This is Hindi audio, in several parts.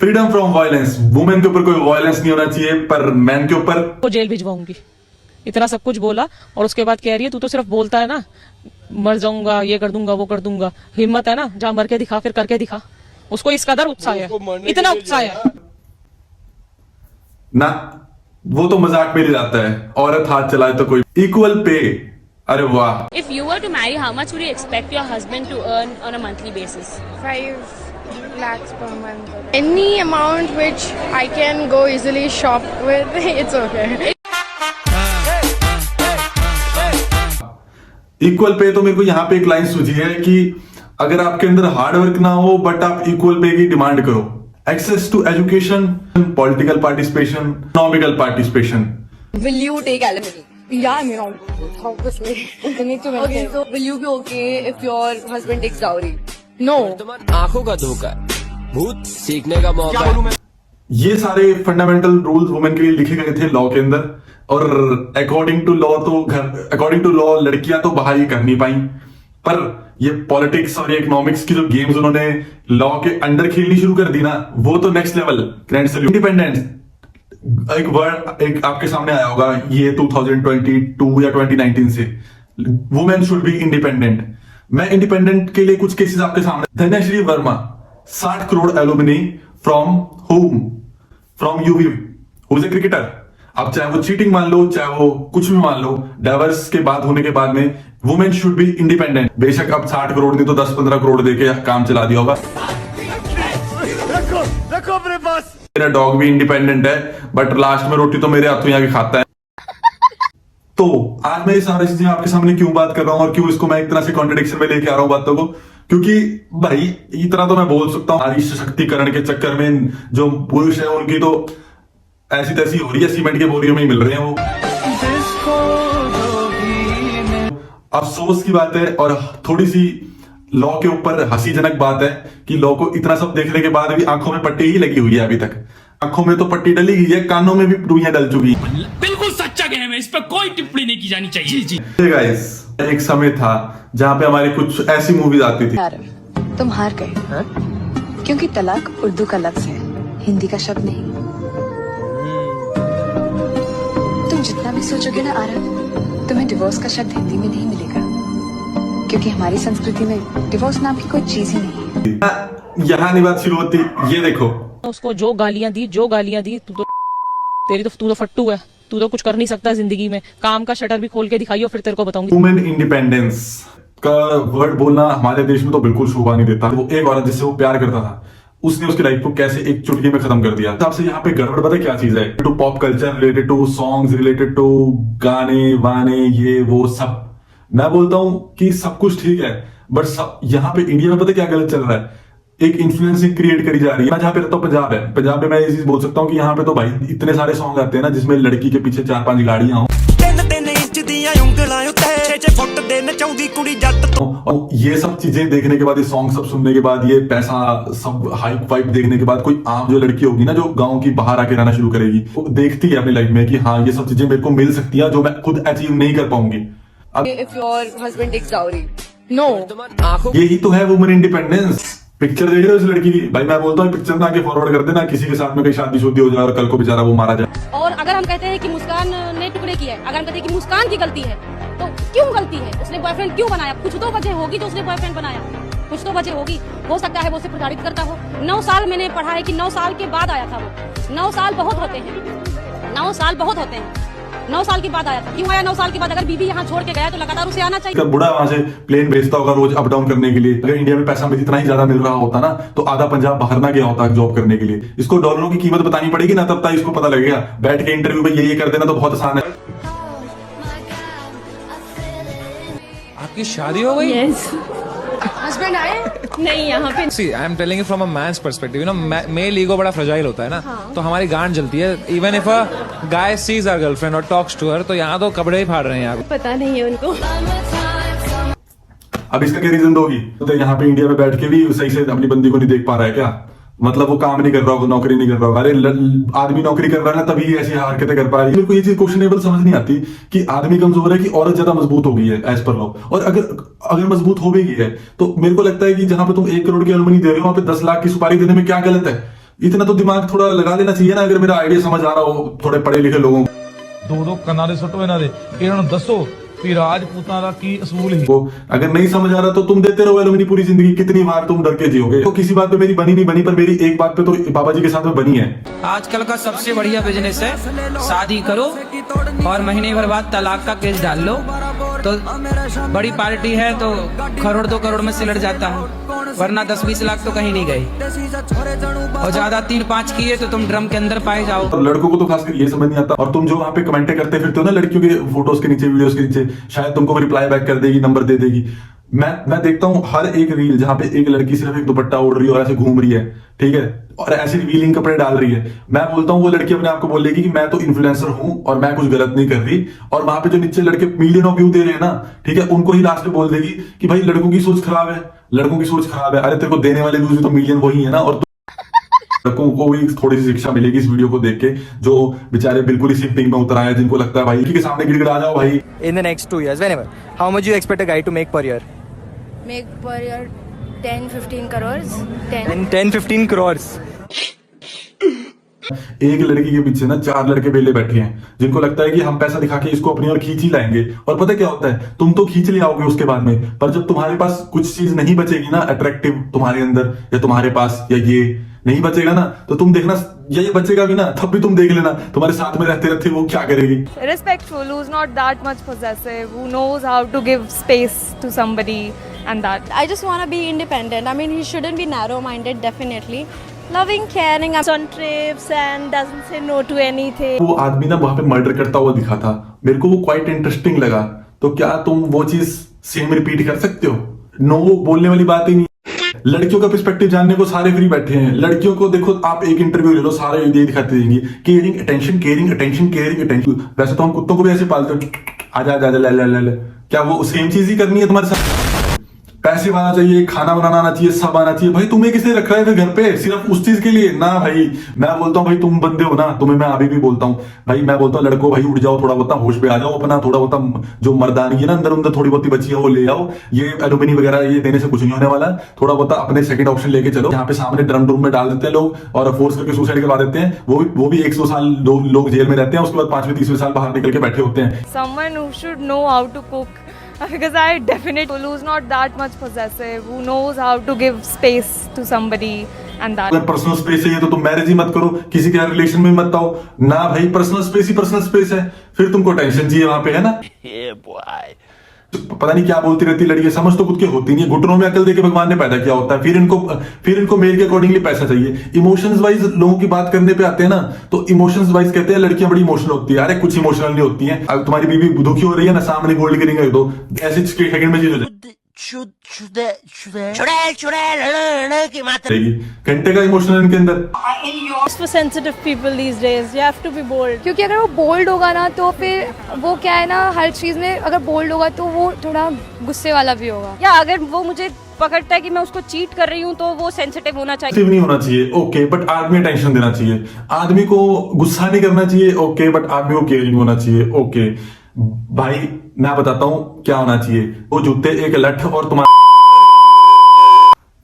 फ्रीडम फ्रॉम वायलेंस, वुमेन के ऊपर कोई वायलेंस नहीं होना चाहिए, पर मैन के ऊपर को जेल भिजवाऊंगी। इतना सब कुछ बोला और उसके बाद कह रही है तू तो सिर्फ बोलता है ना, मर जाऊंगा, ये कर दूंगा, वो कर दूंगा। हिम्मत है ना, जा मर के दिखा, फिर करके दिखा। उसको इस कदर उत्साह है, इतना उत्साह है ना, वो तो मजाक में ले जाता है। औरत हाथ चलाए तो कोई इक्वल पे, अरे वाह। If you were to marry, how much would you expect your husband to earn on a monthly basis? 5 lakhs per month. Any amount which I can go easily shop with, it's okay. Equal pay तो मेरे को यहाँ पे एक लाइन सूझी है कि अगर आपके अंदर हार्ड वर्क ना हो बट आप इक्वल पे की डिमांड करो। Access to education, political participation, economical participation. Will you take alimony? Yeah, I mean, obviously. I need to Okay, so will you be okay if your husband takes dowry? No. आंखों का धोखा, भूत सीखने का मौका है। ये सारे फंडामेंटल रूल्स वुमेन के लिए लिखे गए थे लॉ के अंदर, और अकॉर्डिंग टू लॉ लड़कियां तो बाहर ही कर नहीं पाई, पर ये पॉलिटिक्स और ये इकोनॉमिक्स की जो गेम्स उन्होंने लॉ के अंडर खेलनी शुरू कर दी ना, वो तो next level. Grand salute. Independence एक वर्ड एक आपके सामने आया होगा ये 2022 या 2019 से, वुमेन शुड बी इंडिपेंडेंट। मैं इंडिपेंडेंट के लिए कुछ केसेस आपके सामने। Dhanashree Verma 60 crore alumni from home, from UV, who is a cricketer. अब चाहे वो चीटिंग मान लो, चाहे वो कुछ भी मान लो, डाइवर्स के बाद होने के बाद में वुमेन शुड बी इंडिपेंडेंट। बेशक अब 60 करोड़ नहीं तो 10-15 करोड़ देके काम चला दिया होगा। रखो अपने पास। मेरा डॉग भी इंडिपेंडेंट है, बट लास्ट में रोटी तो मेरे हाथों ही आके खाता है। तो आज मैं ये सारी चीजें आपके सामने क्यों बात कर रहा हूं और क्यों इसको मैं एक तरह से कॉन्ट्रडिक्शन में लेके आ रहा हूं बातों को, क्योंकि भाई इतना तो मैं बोल सकता हूं, नारी सशक्तिकरण के चक्कर में जो पुरुष है उनकी तो ऐसी तैसी हो रही है, सीमेंट के बोरियों में ही मिल रहे हैं वो। अफसोस की बात है और थोड़ी सी लॉ के ऊपर हंसीजनक बात है कि लॉ को इतना सब देखने के बाद भी आंखों में पट्टी ही लगी हुई है। अभी तक आंखों में तो पट्टी डली गई है, कानों में भी रुइयां डल चुकी है। बिल्कुल सच्चा गेम है, इस पर कोई टिप्पणी नहीं की जानी चाहिए जी। गाइस, एक समय था जहां पे हमारी कुछ ऐसी मूवीज आती थी। तुम हार गए, क्योंकि तलाक उर्दू का लफ्ज है, हिंदी का शब्द नहीं। तुम जितना भी सोचोगे ना आरव, तुम्हें डिवोर्स का शब्द हिंदी में नहीं मिलेगा, क्योंकि हमारी संस्कृति में डिवोर्स नाम की कोई चीज ही नहीं है। यहाँ नहीं बात शुरू होती। ये देखो, उसको जो गालियां दी, तेरी तो फट्टू है, तू तो कुछ कर नहीं सकता जिंदगी में। काम का शटर भी खोल के दिखाइयो, फिर तेरे को बताऊंगी। वुमेन इंडिपेंडेंस का वर्ड बोलना हमारे देश में तो बिल्कुल शोभा नहीं देता। वो एक औरत जिससे वो प्यार करता था, उसने उसकी लाइफ को कैसे एक चुटकी में खत्म कर दिया। तब से यहाँ पे गड़बड़ पता क्या चीज है, to pop culture, related to songs, related to गाने वाने, ये वो सब। मैं बोलता हूं कि सब कुछ ठीक है, बट सब यहाँ पे इंडिया में पता क्या गलत चल रहा है, एक इन्फ्लुएंसिंग क्रिएट करी जा रही है। मैं जहां पे रहता हूँ पंजाब है, पंजाब में मैं ये चीज बोल सकता हूँ कि यहाँ पे तो भाई इतने सारे सॉन्ग आते हैं ना जिसमें लड़की के पीछे 4-5 गाड़ियां हो, और ये सब चीजें देखने के बाद, ये सॉन्ग सब सुनने के बाद, ये पैसा सब हाइप वाइप देखने के बाद, कोई आम जो लड़की होगी ना जो गांव की बाहर आके रहना शुरू करेगी, वो देखती है अपनी लाइफ में कि हाँ ये सब चीजें मेरे को मिल सकती है जो मैं खुद अचीव नहीं कर पाऊंगी। If your husband takes dowry? No. यही तो है वुमेन इंडिपेंडेंस। पिक्चर देख रहे हो इस लड़की की, भाई मैं बोलता हूँ पिक्चर ना आगे फॉरवर्ड कर देना, किसी के साथ में कहीं शादी हो जाए और कल को बेचारा वो मारा जाए। और अगर हम कहते हैं कि मुस्कान ने टुकड़े किए, अगर हम कहते हैं कि मुस्कान की गलती है, तो क्यों गलती है? उसने बॉयफ्रेंड क्यों बनाया? कुछ तो वजह होगी जो उसने बॉयफ्रेंड बनाया, कुछ तो वजह होगी। हो सकता है वो उसे प्रताड़ित करता हो। 9 साल मैंने पढ़ा है कि 9 साल के बाद आया था वो। 9 साल बहुत होते हैं, 9 साल बहुत होते हैं। 9 साल के बाद आया था। क्यों आया 9 साल के बाद? अगर बीवी यहाँ छोड़ के गया तो लगातार उसे आना चाहिए। बुढ़ा वहां से प्लेन भेजता होगा रोज अप डाउन करने के लिए। अगर इंडिया में पैसा इतना ही ज्यादा मिल रहा होता ना तो आधा पंजाब बाहर ना गया होता जॉब करने के लिए। इसको डॉलरों की कीमत बतानी पड़ेगी ना, तब तक इसको पता लगेगा। बैठ के इंटरव्यू में ये कर देना तो बहुत आसान है। आपकी शादी हो गई? Yes. Husband आए? नहीं यहाँ पे। See, I am telling you from a man's perspective. You know, male ego बड़ा fragile होता है ना, तो हमारी गांड जलती है। Even if a guy sees our girlfriend or talks to her, तो यहाँ तो कपड़े ही फाड़ रहे हैं यहाँ। पता नहीं है उनको। अब इसका क्या रीजन दोगी? तो यहाँ पे इंडिया में बैठ के भी सही से अपनी बंदी को नहीं देख पा रहा है क्या? मतलब वो काम नहीं कर रहा होगा, नौकरी नहीं कर रहा होगा। अरे आदमी नौकरी कर रहा है ना, तभी ऐसी हरकतें कर पा रही है। मेरे को ये चीज क्वेश्चनेबल समझ नहीं आती कि आदमी कमजोर है कि औरत ज्यादा मजबूत हो गई है एज पर लॉ। और अगर मजबूत हो भी गई है तो मेरे को लगता है कि जहां पे तुम 1 करोड़ की एलुमनी दे रहे हो वहां पे 10 लाख की सुपारी देने में क्या गलत है? इतना तो दिमाग थोड़ा लगा लेना चाहिए ना, अगर मेरा आइडिया समझ आ रहा हो थोड़े पढ़े लिखे लोगों को। ਦੋ ਕੰਨਾਂ ਦੇ ਸੁੱਟੋ ਇਹਨਾਂ ਦੇ, ਇਹਨਾਂ ਨੂੰ ਦੱਸੋ ਵੀ ਰਾਜਪੂਤਾਂ ਦਾ ਕੀ ਅਸੂਲ ਹੈ। वो अगर नहीं समझ आ रहा तो तुम देते रहो एलुमनी पूरी जिंदगी, कितनी बार तुम डर के जियोगे। तो किसी बात पे मेरी बनी नहीं बनी, पर मेरी एक बात पे तो बाबा जी के साथ में बनी है। आजकल का सबसे बढ़िया बिजनेस है शादी करो और महीने भर बाद तलाक का केस डाल लो, तो बड़ी पार्टी है तो करोड़ 2 करोड़ में सिलट जाता है, वरना 10-20 लाख तो कहीं नहीं गए। और ज्यादा 3-5 किए तो तुम ड्रम के अंदर पाए जाओ। और लड़कों को तो खासकर ये समझ नहीं आता, और तुम जो वहां पे कमेंटें करते फिरते हो ना लड़कियों के फोटोज के नीचे, वीडियोस के नीचे, शायद तुमको रिप्लाई बैक कर देगी, नंबर दे देगी। मैं देखता हूँ हर एक रील जहां पे एक लड़की सिर्फ एक दुपट्टा ओढ़ रही है और ऐसे घूम रही है, ठीक है, और ऐसे रिवीलिंग कपड़े डाल रही है, मैं बोलता हूँ वो लड़की अपने आप को बोलेगी कि मैं तो इन्फ्लुएंसर हूं और मैं कुछ गलत नहीं कर रही। और वहां पे जो नीचे लड़के मिलियन ऑफ व्यू दे रहे हैं ना, ठीक है, उनको ही लास्ट में बोल देगी कि भाई लड़कों की सोच खराब है, लड़कों की सोच खराब है। अरे तेरे को देने वाले व्यूज भी तो मिलियन वही है ना। और लड़कों को भी थोड़ी सी शिक्षा मिलेगी इस वीडियो को देख के, जो बेचारे बिल्कुल ही सिंपिंग में उतर आए हैं, जिनको लगता है भाई के सामने गिड़गिड़ा जाओ भाई। In the next 2 years, whenever, how much you expect a guy to make per year? Make per year 10-15 crores. 10-15 crores. एक लड़की के पीछे ना 4 लड़के बेले बैठे हैं, जिनको लगता है कि हम पैसा दिखा के इसको अपनी ओर खींच ही लाएंगे। और पता क्या होता है, तुम तो खींच ले आओगे उसके बाद में, पर जब तुम्हारे पास कुछ चीज नहीं बचेगी ना अट्रैक्टिव तुम्हारे अंदर, या तुम्हारे पास या ये नहीं बचेगा ना, तो तुम देखना ये बचेगा भी ना, तब भी तुम देख लेना तुम्हारे साथ में रहते रहते वो क्या करेगी। Respectful, who's not that much possessive, who knows how to give space to somebody and that. I just want to be independent. I mean, he shouldn't be narrow-minded, definitely. Loving, caring, on trips and doesn't say no to anything. वो आदमी ना वहां पे मर्डर करता हुआ दिखा था, मेरे को वो क्वाइट इंटरेस्टिंग लगा। तो क्या तुम वो चीज सेम रिपीट कर सकते हो? नो बोलने वाली बात ही नहीं। लड़कियों का पर्सपेक्टिव जानने को सारे फ्री बैठे हैं। लड़कियों को देखो, आप एक इंटरव्यू ले लो, सारे ये दिखाते रहेंगे caring attention, caring attention, caring attention. वैसे तो हम कुत्तों को भी ऐसे पालते हो, आजा आजा ले ले ले ले। क्या वो सेम चीज ही करनी है तुम्हारे साथ? पैसे आना चाहिए, खाना बनाना आना चाहिए, सब आना चाहिए। भाई तुम्हें किसने रखा है फिर घर पे सिर्फ उस चीज के लिए? ना भाई, मैं बोलता हूँ भाई तुम बंदे हो ना, तुम्हें मैं अभी भी बोलता हूँ भाई, मैं बोलता हूँ लड़को भाई उठ जाओ, थोड़ा बहुत होश पे आ जाओ, अपना थोड़ा बहुत जो मर्दानगी है ना अंदर अंदर थोड़ी बहुत बची है वो ले आओ। ये एलुमिनी वगैरह ये देने से कुछ नहीं होने वाला। थोड़ा बहुत अपने सेकंड ऑप्शन लेके चलो, यहाँ पे सामने ड्रम रूम में डाल देते हैं लोग और फोर्स करके सुसाइड करवा देते हैं। वो भी 100 साल लोग जेल में रहते हैं, उसके बाद 5वें 30वें साल बाहर निकल के बैठे होते हैं। Someone who should know how to cook. Because I definitely who's not that much possessive, who knows how to give space to somebody and that. अगर पर्सनल स्पेस चाहिए तो तुम मैरिज ही मत करो, किसी के रिलेशन में मत आओ ना भाई। पर्सनल स्पेस ही पर्सनल स्पेस है, फिर तुमको टेंशन चाहिए वहां पे, है ना? पता नहीं क्या बोलती रहती लड़की, समझ तो खुद की होती नहीं है। घुटनों में अकल देके भगवान ने पैदा किया होता है, फिर इनको मेल के अकॉर्डिंगली पैसा चाहिए। इमोशंस वाइज लोगों की बात करने पे आते हैं ना, तो इमोशंस वाइज कहते हैं लड़कियां बड़ी इमोशनल होती है। अरे कुछ इमोशनल नहीं होती है। अब तुम्हारी बीवी दुखी हो रही है ना, सामने गोल्ड की रिंग रख दो, ऐसे सेकंड में चीज हो जाएगी। घंटे का इमोशनल इनके अंदर। For sensitive people these days, you have to be bold. क्योंकि अगर वो बोल्ड होगा ना तो फिर वो क्या है ना, हर चीज में अगर बोल्ड होगा तो वो थोड़ा गुस्से वाला भी होगा। या अगर वो मुझे पकड़ता है कि मैं उसको चीट कर रही हूँ तो वो सेंसिटिव होना चाहिए। सेंसिटिव नहीं होना चाहिए, ओके, बट आदमी टेंशन देना चाहिए। आदमी को गुस्सा नहीं करना चाहिए, ओके, बट आदमी को केयरिंग होना चाहिए, ओके। भाई मैं बताता हूँ क्या होना चाहिए, वो जूते एक लठ और तुम्हारा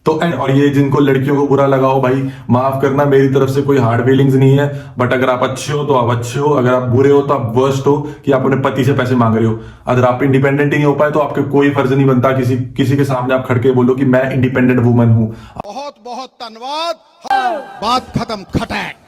तो और ये जिनको लड़कियों को बुरा लगा हो भाई माफ करना, मेरी तरफ से कोई हार्ड फीलिंग्स नहीं है। बट अगर आप अच्छे हो तो आप अच्छे हो, अगर आप बुरे हो तो आप वर्स्ट हो कि आप अपने पति से पैसे मांग रहे हो। अगर आप इंडिपेंडेंट ही नहीं हो पाए तो आपके कोई फर्ज नहीं बनता किसी के सामने आप खड़के बोलो कि मैं इंडिपेंडेंट वुमन हूं। बहुत बहुत धन्यवाद, बात खत्म, खटैक।